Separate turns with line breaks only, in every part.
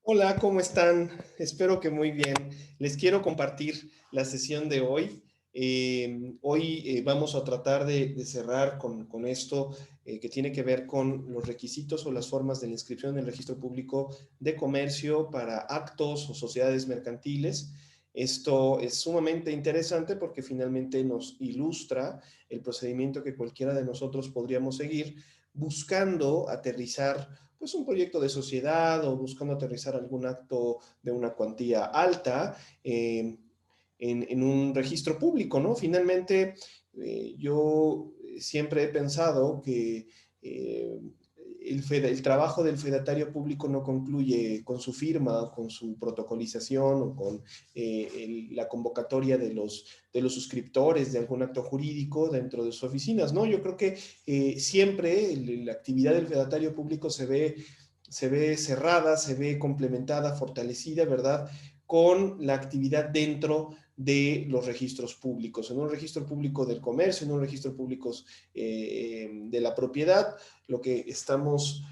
Hola, ¿cómo están? Espero que muy bien. Les quiero compartir la sesión de hoy. Hoy vamos a tratar de cerrar con esto que tiene que ver con los requisitos o las formas de la inscripción en el registro público de comercio para actos o sociedades mercantiles. Esto es sumamente interesante porque finalmente nos ilustra el procedimiento que cualquiera de nosotros podríamos seguir buscando aterrizar pues un proyecto de sociedad o buscando aterrizar algún acto de una cuantía alta en un registro público, ¿no? Finalmente, yo siempre he pensado que el trabajo del fedatario público no concluye con su firma, con su protocolización o con la convocatoria de los suscriptores de algún acto jurídico dentro de sus oficinas, ¿no? Yo creo que siempre la actividad del fedatario público se ve cerrada, se ve complementada, fortalecida, ¿verdad? Con la actividad dentro de los registros públicos, en un registro público del comercio, en un registro público de la propiedad. Lo que estamos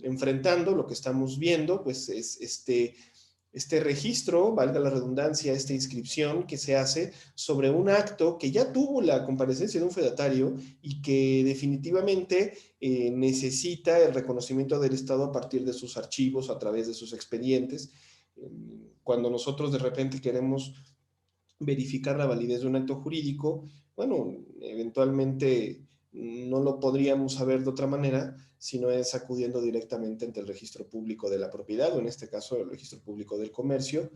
enfrentando, lo que estamos viendo, pues es este registro, valga la redundancia, esta inscripción que se hace sobre un acto que ya tuvo la comparecencia de un fedatario y que definitivamente necesita el reconocimiento del Estado a partir de sus archivos, a través de sus expedientes. Cuando nosotros de repente queremos verificar la validez de un acto jurídico, bueno, eventualmente no lo podríamos saber de otra manera si no es acudiendo directamente ante el registro público de la propiedad o en este caso el registro público del comercio,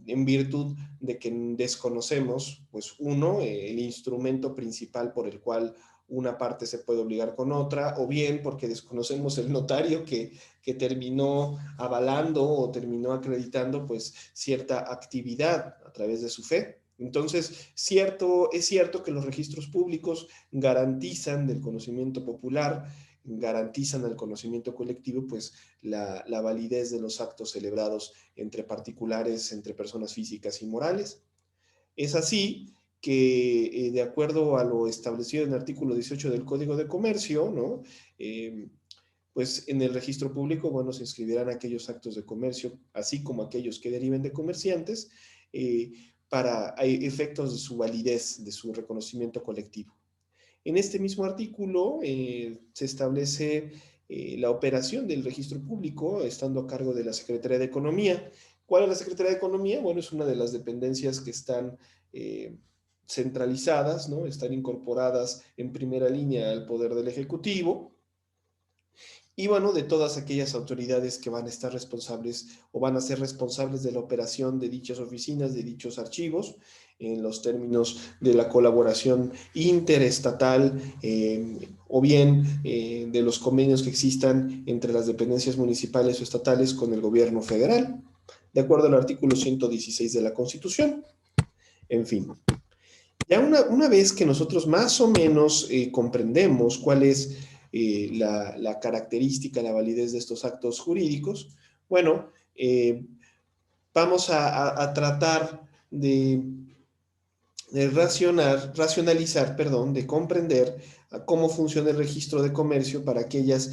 en virtud de que desconocemos, pues uno, el instrumento principal por el cual una parte se puede obligar con otra, o bien porque desconocemos el notario que terminó avalando o terminó acreditando pues cierta actividad a través de su fe. Entonces, es cierto que los registros públicos garantizan del conocimiento popular, garantizan el conocimiento colectivo, pues la validez de los actos celebrados entre particulares, entre personas físicas y morales. Es así que, de acuerdo a lo establecido en el artículo 18 del Código de Comercio, ¿no? Pues en el registro público, bueno, se inscribirán aquellos actos de comercio, así como aquellos que deriven de comerciantes, eh, para efectos de su validez, de su reconocimiento colectivo. En este mismo artículo se establece la operación del registro público, estando a cargo de la Secretaría de Economía. ¿Cuál es la Secretaría de Economía? Bueno, es una de las dependencias que están centralizadas, ¿no? Están incorporadas en primera línea al Poder del Ejecutivo y bueno, de todas aquellas autoridades que van a estar responsables o van a ser responsables de la operación de dichas oficinas, de dichos archivos, en los términos de la colaboración interestatal o bien de los convenios que existan entre las dependencias municipales o estatales con el gobierno federal, de acuerdo al artículo 116 de la Constitución. En fin, ya una vez que nosotros más o menos comprendemos cuál es la característica, la validez de estos actos jurídicos, bueno, vamos a tratar de racionalizar, perdón, de comprender cómo funciona el registro de comercio para aquellas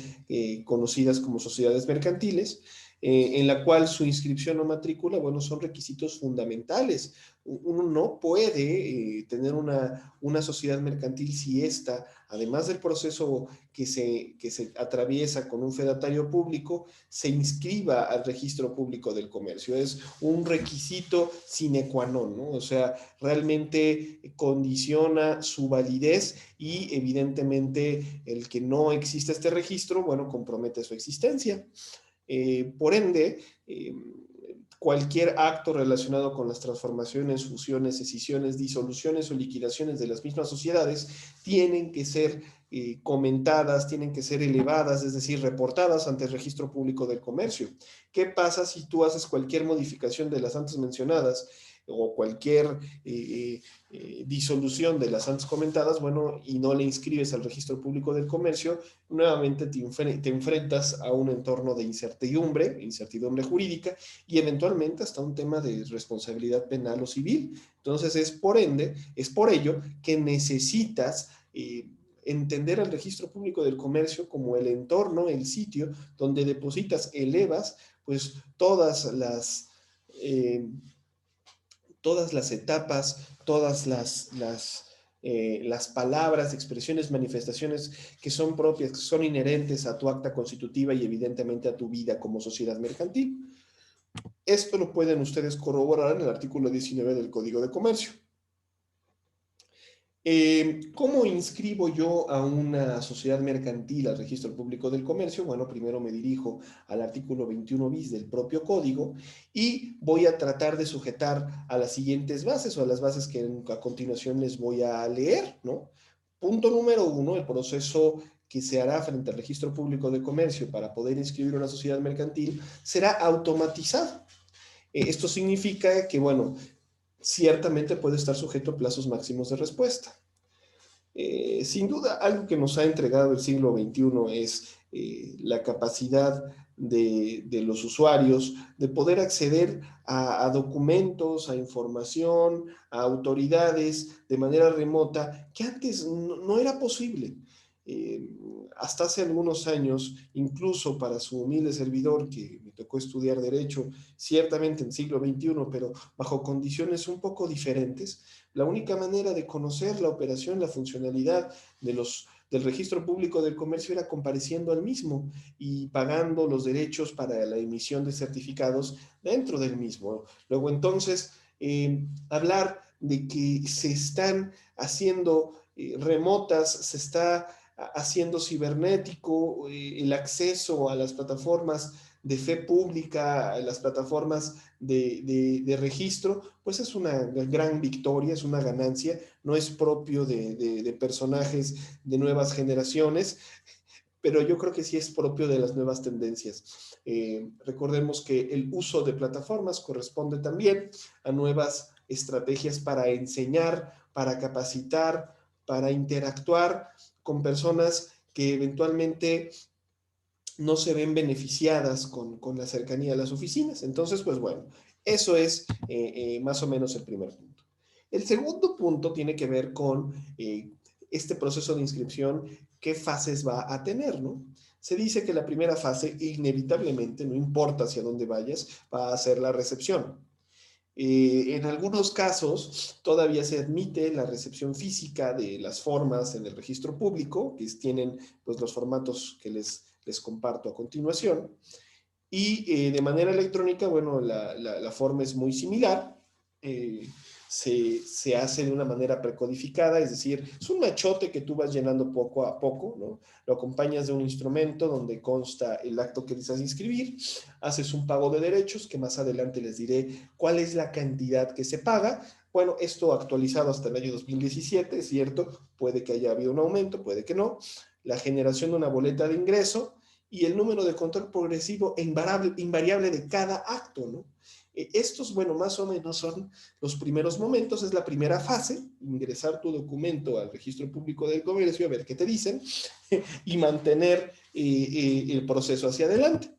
conocidas como sociedades mercantiles, en la cual su inscripción o matrícula, bueno, son requisitos fundamentales. Uno no puede tener una sociedad mercantil si ésta, además del proceso que se atraviesa con un fedatario público, se inscriba al registro público del comercio. Es un requisito sine qua non, ¿no? O sea, realmente condiciona su validez y evidentemente el que no exista este registro, bueno, compromete su existencia. Por ende, cualquier acto relacionado con las transformaciones, fusiones, escisiones, disoluciones o liquidaciones de las mismas sociedades tienen que ser comentadas, tienen que ser elevadas, es decir, reportadas ante el registro público del comercio. ¿Qué pasa si tú haces cualquier modificación de las antes mencionadas o cualquier disolución de las antes comentadas, bueno, y no le inscribes al registro público del comercio? Nuevamente te enfrentas a un entorno de incertidumbre jurídica y eventualmente hasta un tema de responsabilidad penal o civil. Entonces es por ello que necesitas entender al registro público del comercio como el entorno, el sitio donde depositas, elevas, pues todas las etapas, todas las palabras, expresiones, manifestaciones que son propias, que son inherentes a tu acta constitutiva y evidentemente a tu vida como sociedad mercantil. Esto lo pueden ustedes corroborar en el artículo 19 del Código de Comercio. ¿Cómo inscribo yo a una sociedad mercantil al registro público del comercio? Bueno, primero me dirijo al artículo 21 bis del propio código y voy a tratar de sujetar a las siguientes bases o a las bases que a continuación les voy a leer, ¿no? Punto número 1, el proceso que se hará frente al registro público de comercio para poder inscribir una sociedad mercantil será automatizado. Esto significa que, bueno, ciertamente puede estar sujeto a plazos máximos de respuesta. Sin duda, algo que nos ha entregado el siglo XXI es la capacidad de los usuarios de poder acceder a documentos, a información, a autoridades de manera remota, que antes no era posible. Hasta hace algunos años, incluso para su humilde servidor, que me tocó estudiar Derecho, ciertamente en el siglo XXI, pero bajo condiciones un poco diferentes, la única manera de conocer la operación, la funcionalidad del registro público del comercio era compareciendo al mismo y pagando los derechos para la emisión de certificados dentro del mismo. Luego entonces, hablar de que se están haciendo remotas, se está haciendo cibernético, el acceso a las plataformas de fe pública, a las plataformas de registro, pues es una gran victoria, es una ganancia, no es propio de personajes de nuevas generaciones, pero yo creo que sí es propio de las nuevas tendencias. Recordemos que el uso de plataformas corresponde también a nuevas estrategias para enseñar, para capacitar, para interactuar con personas que eventualmente no se ven beneficiadas con la cercanía a las oficinas. Entonces, pues bueno, eso es más o menos el primer punto. El segundo punto tiene que ver con este proceso de inscripción, qué fases va a tener, ¿no? Se dice que la primera fase, inevitablemente, no importa hacia dónde vayas, va a ser la recepción. En algunos casos todavía se admite la recepción física de las formas en el registro público, que tienen pues, los formatos que les comparto a continuación. Y de manera electrónica, bueno, la forma es muy similar. Eh, se hace de una manera precodificada, es decir, es un machote que tú vas llenando poco a poco, ¿no? Lo acompañas de un instrumento donde consta el acto que deseas inscribir, haces un pago de derechos, que más adelante les diré cuál es la cantidad que se paga. Bueno, esto actualizado hasta el año 2017, es cierto, puede que haya habido un aumento, puede que no. La generación de una boleta de ingreso, y el número de control progresivo e invariable de cada acto, ¿no? Estos, bueno, más o menos son los primeros momentos, es la primera fase, ingresar tu documento al registro público del comercio, a ver qué te dicen, y mantener el proceso hacia adelante.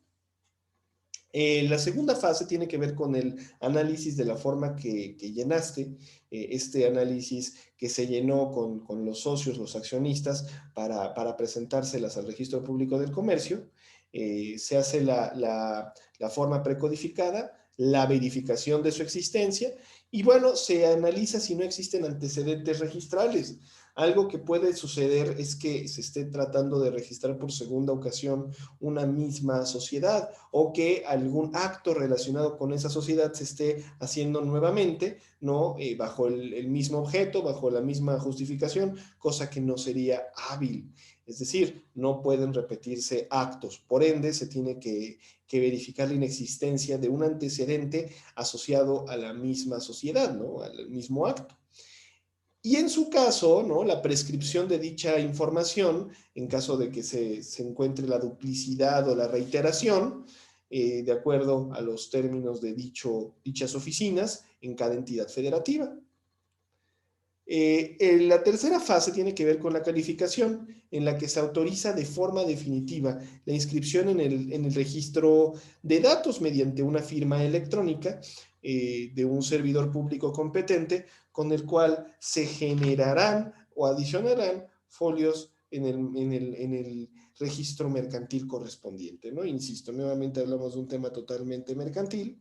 La segunda fase tiene que ver con el análisis de la forma que llenaste, este análisis que se llenó con los socios, los accionistas, para presentárselas al registro público del comercio. Se hace la forma precodificada, la verificación de su existencia y bueno, se analiza si no existen antecedentes registrales. Algo que puede suceder es que se esté tratando de registrar por segunda ocasión una misma sociedad o que algún acto relacionado con esa sociedad se esté haciendo nuevamente, ¿no? Bajo el mismo objeto, bajo la misma justificación, cosa que no sería hábil. Es decir, no pueden repetirse actos. Por ende, se tiene que verificar la inexistencia de un antecedente asociado a la misma sociedad, ¿no? Al mismo acto. Y en su caso, ¿no? La prescripción de dicha información, en caso de que se encuentre la duplicidad o la reiteración, de acuerdo a los términos de dichas oficinas en cada entidad federativa. La tercera fase tiene que ver con la calificación, en la que se autoriza de forma definitiva la inscripción en el registro de datos mediante una firma electrónica de un servidor público competente, con el cual se generarán o adicionarán folios en el registro mercantil correspondiente, ¿no? Insisto, nuevamente hablamos de un tema totalmente mercantil.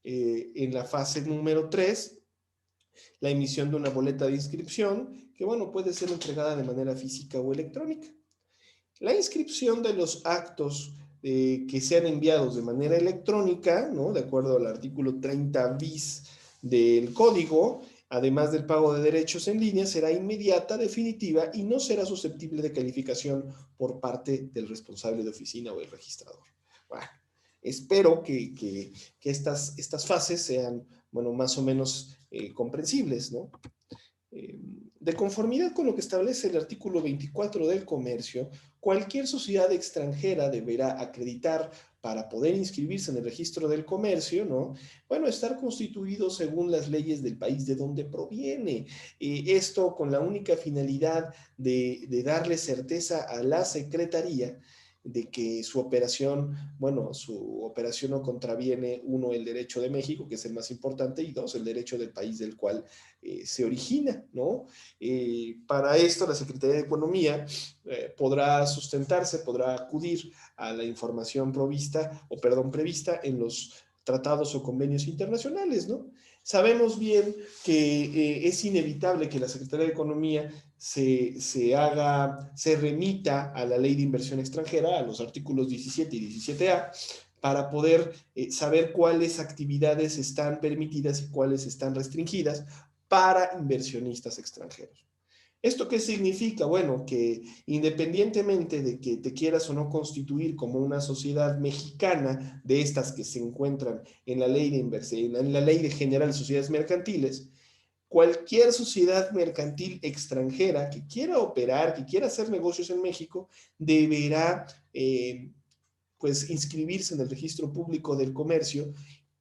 En la fase número 3, la emisión de una boleta de inscripción, que bueno, puede ser entregada de manera física o electrónica. La inscripción de los actos que sean enviados de manera electrónica, ¿no? De acuerdo al artículo 30 bis del código, además del pago de derechos en línea, será inmediata, definitiva y no será susceptible de calificación por parte del responsable de oficina o el registrador. Bueno, espero que estas fases sean, bueno, más o menos comprensibles, ¿no? De conformidad con lo que establece el artículo 24 del comercio, cualquier sociedad extranjera deberá acreditar para poder inscribirse en el registro del comercio, ¿no? Bueno, estar constituido según las leyes del país de donde proviene. Esto con la única finalidad de darle certeza a la Secretaría de que su operación no contraviene, uno, el derecho de México, que es el más importante, y dos, el derecho del país del cual se origina, ¿no? Para esto, la Secretaría de Economía podrá sustentarse, podrá acudir a la información prevista en los tratados o convenios internacionales, ¿no? Sabemos bien que es inevitable que la Secretaría de Economía se remita a la Ley de Inversión Extranjera, a los artículos 17 y 17A, para poder saber cuáles actividades están permitidas y cuáles están restringidas para inversionistas extranjeros. ¿Esto qué significa? Bueno, que independientemente de que te quieras o no constituir como una sociedad mexicana de estas que se encuentran en la ley en la ley de general de sociedades mercantiles, cualquier sociedad mercantil extranjera que quiera operar, que quiera hacer negocios en México, deberá pues inscribirse en el registro público del comercio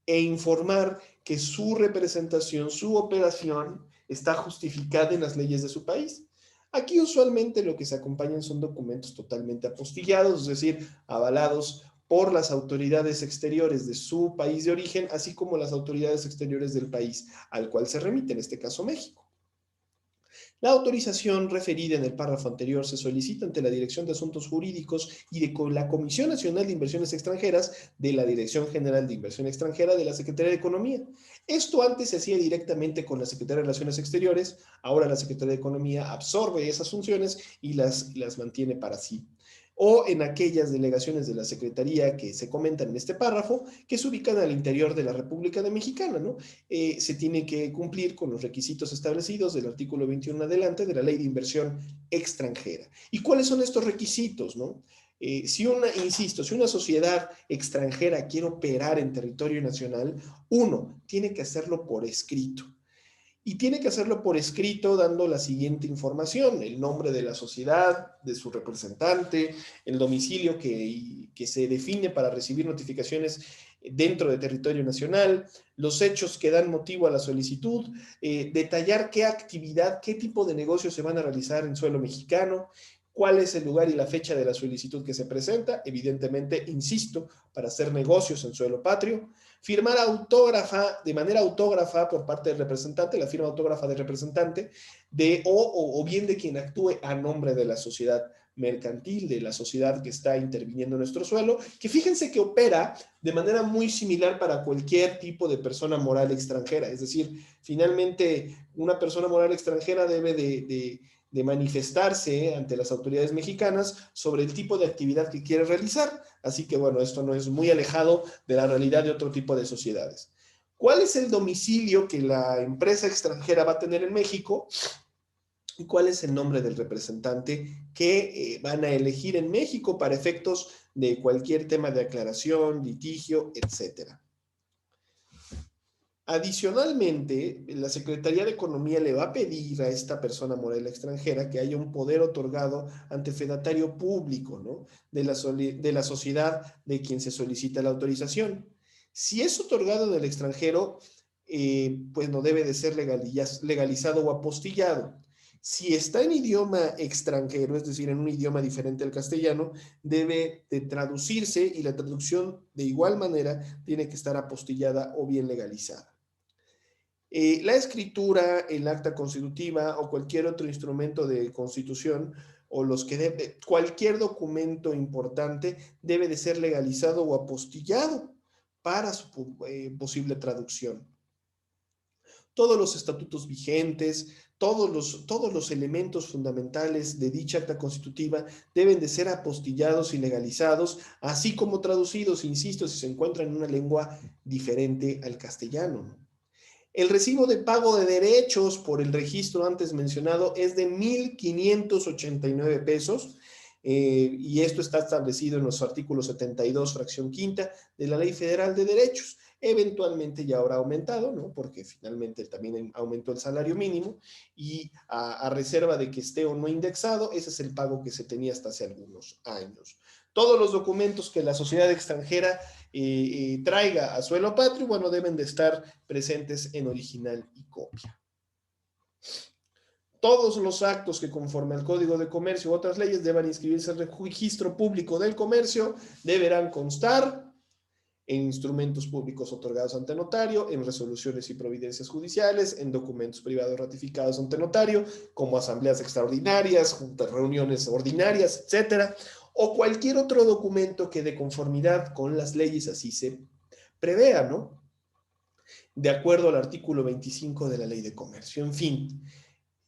e informar que su representación, su operación está justificada en las leyes de su país. Aquí usualmente lo que se acompañan son documentos totalmente apostillados, es decir, avalados por las autoridades exteriores de su país de origen, así como las autoridades exteriores del país al cual se remite, en este caso México. La autorización referida en el párrafo anterior se solicita ante la Dirección de Asuntos Jurídicos y de la Comisión Nacional de Inversiones Extranjeras de la Dirección General de Inversión Extranjera de la Secretaría de Economía. Esto antes se hacía directamente con la Secretaría de Relaciones Exteriores, ahora la Secretaría de Economía absorbe esas funciones y las mantiene para sí. O en aquellas delegaciones de la Secretaría que se comentan en este párrafo, que se ubican al interior de la República de Mexicana, ¿no? Se tiene que cumplir con los requisitos establecidos del artículo 21 adelante de la Ley de Inversión Extranjera. ¿Y cuáles son estos requisitos, no? Si una sociedad extranjera quiere operar en territorio nacional, uno, tiene que hacerlo por escrito. Y tiene que hacerlo por escrito dando la siguiente información: el nombre de la sociedad, de su representante, el domicilio que se define para recibir notificaciones dentro de territorio nacional, los hechos que dan motivo a la solicitud, detallar qué actividad, qué tipo de negocios se van a realizar en suelo mexicano, cuál es el lugar y la fecha de la solicitud que se presenta, evidentemente, insisto, para hacer negocios en suelo patrio, firmar de manera autógrafa por parte del representante, la firma autógrafa del representante, o bien de quien actúe a nombre de la sociedad mercantil, de la sociedad que está interviniendo en nuestro suelo, que fíjense que opera de manera muy similar para cualquier tipo de persona moral extranjera. Es decir, finalmente una persona moral extranjera debe de manifestarse ante las autoridades mexicanas sobre el tipo de actividad que quiere realizar. Así que bueno, esto no es muy alejado de la realidad de otro tipo de sociedades. ¿Cuál es el domicilio que la empresa extranjera va a tener en México? ¿Y cuál es el nombre del representante que van a elegir en México para efectos de cualquier tema de aclaración, litigio, etcétera? Adicionalmente, la Secretaría de Economía le va a pedir a esta persona moral extranjera que haya un poder otorgado ante fedatario público, ¿no? de la sociedad de quien se solicita la autorización. Si es otorgado en el extranjero, pues no debe de ser legalizado o apostillado. Si está en idioma extranjero, es decir, en un idioma diferente al castellano, debe de traducirse y la traducción de igual manera tiene que estar apostillada o bien legalizada. La escritura, el acta constitutiva o cualquier otro instrumento de constitución o cualquier documento importante debe de ser legalizado o apostillado para su posible traducción. Todos los estatutos vigentes, todos los elementos fundamentales de dicha acta constitutiva deben de ser apostillados y legalizados, así como traducidos, insisto, si se encuentran en una lengua diferente al castellano, ¿no? El recibo de pago de derechos por el registro antes mencionado es de 1,589 pesos, y esto está establecido en los artículos 72, fracción quinta de la Ley Federal de Derechos. Eventualmente ya habrá aumentado, ¿no? Porque finalmente también aumentó el salario mínimo y a reserva de que esté o no indexado, ese es el pago que se tenía hasta hace algunos años. Todos los documentos que la sociedad extranjera traiga a suelo patrio, bueno, deben de estar presentes en original y copia. Todos los actos que conforme al Código de Comercio u otras leyes deban inscribirse al registro público del comercio deberán constar en instrumentos públicos otorgados ante notario, en resoluciones y providencias judiciales, en documentos privados ratificados ante notario, como asambleas extraordinarias, juntas, reuniones ordinarias, etcétera, o cualquier otro documento que de conformidad con las leyes así se prevea, ¿no? De acuerdo al artículo 25 de la Ley de Comercio. En fin,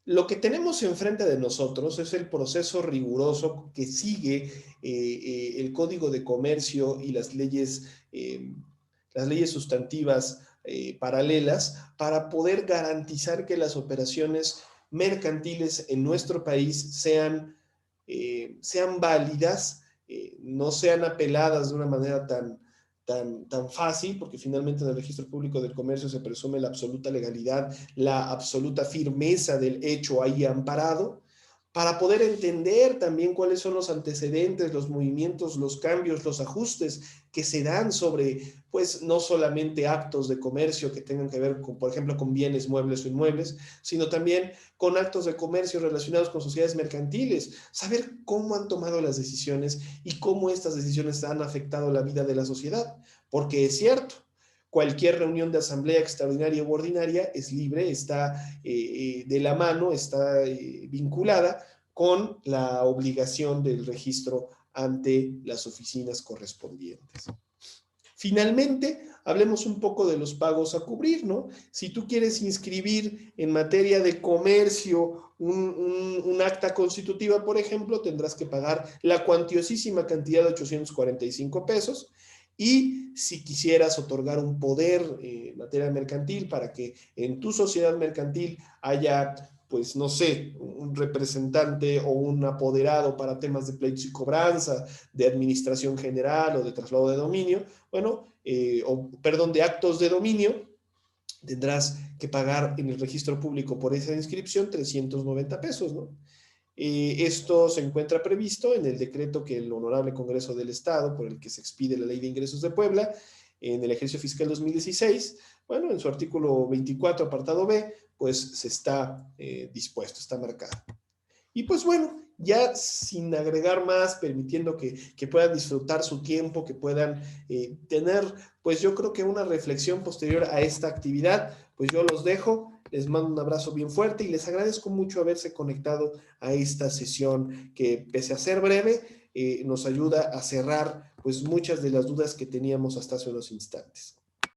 lo que tenemos enfrente de nosotros es el proceso riguroso que sigue el Código de Comercio y las leyes sustantivas paralelas para poder garantizar que las operaciones mercantiles en nuestro país sean válidas, no sean apeladas de una manera tan fácil, porque finalmente en el registro público del comercio se presume la absoluta legalidad, la absoluta firmeza del hecho ahí amparado, para poder entender también cuáles son los antecedentes, los movimientos, los cambios, los ajustes que se dan sobre, pues, no solamente actos de comercio que tengan que ver, con, por ejemplo, con bienes muebles o inmuebles, sino también con actos de comercio relacionados con sociedades mercantiles, saber cómo han tomado las decisiones y cómo estas decisiones han afectado la vida de la sociedad, porque es cierto, cualquier reunión de asamblea extraordinaria u ordinaria es libre, está de la mano, está vinculada con la obligación del registro ante las oficinas correspondientes. Finalmente, hablemos un poco de los pagos a cubrir, ¿no? Si tú quieres inscribir en materia de comercio un acta constitutiva, por ejemplo, tendrás que pagar la cuantiosísima cantidad de 845 pesos. Y si quisieras otorgar un poder en materia mercantil para que en tu sociedad mercantil haya, pues no sé, un representante o un apoderado para temas de pleitos y cobranza, de administración general o de traslado de dominio, bueno, de actos de dominio, tendrás que pagar en el registro público por esa inscripción 390 pesos, ¿no? Esto se encuentra previsto en el decreto que el Honorable Congreso del Estado, por el que se expide la Ley de Ingresos de Puebla, en el ejercicio fiscal 2016, bueno, en su artículo 24, apartado B, pues se está dispuesto, está marcado. Y pues bueno, ya sin agregar más, permitiendo que puedan disfrutar su tiempo, que puedan tener, pues yo creo que una reflexión posterior a esta actividad, pues yo los dejo, les mando un abrazo bien fuerte y les agradezco mucho haberse conectado a esta sesión que, pese a ser breve, nos ayuda a cerrar pues muchas de las dudas que teníamos hasta hace unos instantes.